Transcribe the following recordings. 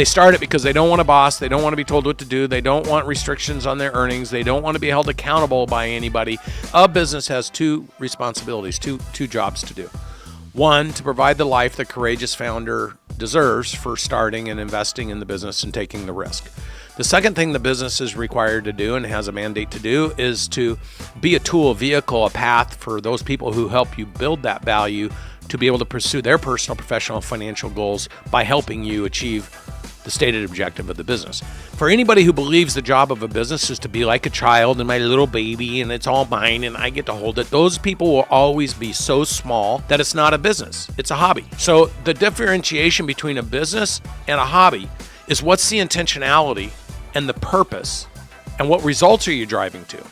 They start it because they don't want a boss. They don't want to be told what to do. They don't want restrictions on their earnings. They don't want to be held accountable by anybody. A business has two responsibilities, two jobs to do. One, to provide the life the courageous founder deserves for starting and investing in the business and taking the risk. The second thing the business is required to do and has a mandate to do is to be a tool, a vehicle, a path for those people who help you build that value to be able to pursue their personal, professional, and financial goals by helping you achieve the stated objective of the business. For anybody who believes the job of a business is to be like a child and my little baby and it's all mine and I get to hold it, those people will always be so small that it's not a business, it's a hobby. So the differentiation between a business and a hobby is what's the intentionality and the purpose and what results are you driving to?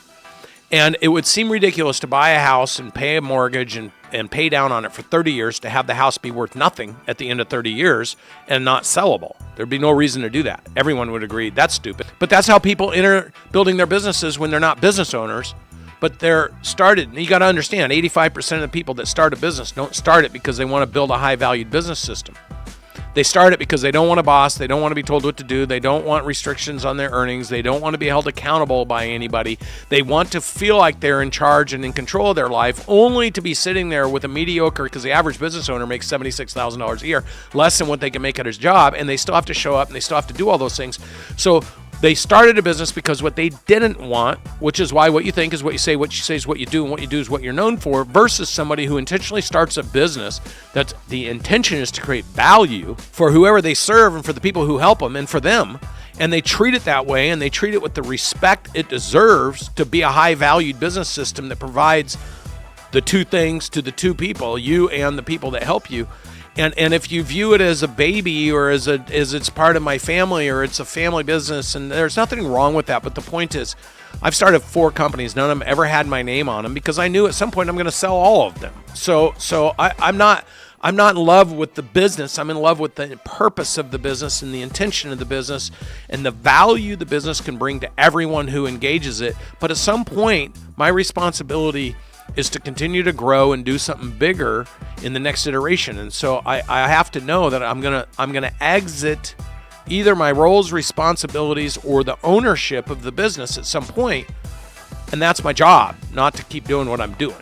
And it would seem ridiculous to buy a house and pay a mortgage and pay down on it for 30 years to have the house be worth nothing at the end of 30 years and not sellable. There'd be no reason to do that. Everyone would agree that's stupid. But that's how people enter building their businesses when they're not business owners, but they're started. And you got to understand, 85% of the people that start a business don't start it because they want to build a high-valued business system. They start it because they don't want a boss. They don't want to be told what to do. They don't want restrictions on their earnings. They don't want to be held accountable by anybody. They want to feel like they're in charge and in control of their life, only to be sitting there with a mediocre, because the average business owner makes $76,000 a year, less than what they can make at his job, and they still have to show up and they still have to do all those things. So they started a business because what they didn't want, which is why what you think is what you say is what you do, and what you do is what you're known for, versus somebody who intentionally starts a business that the intention is to create value for whoever they serve and for the people who help them and for them. And they treat it that way, and they treat it with the respect it deserves to be a high-valued business system that provides the two things to the two people, you and the people that help you. And if you view it as a baby or as it's part of my family or it's a family business, and there's nothing wrong with that, but the point is, I've started 4 companies. None of them ever had my name on them because I knew at some point I'm going to sell all of them. So I'm not in love with the business. I'm in love with the purpose of the business and the intention of the business and the value the business can bring to everyone who engages it. But at some point, my responsibility is to continue to grow and do something bigger in the next iteration. And so I have to know that I'm gonna exit either my roles, responsibilities, or the ownership of the business at some point. And that's my job, not to keep doing what I'm doing.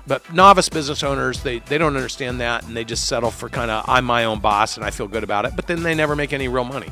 But novice business owners, they don't understand that, and they just settle for kind of, I'm my own boss and I feel good about it, but then they never make any real money.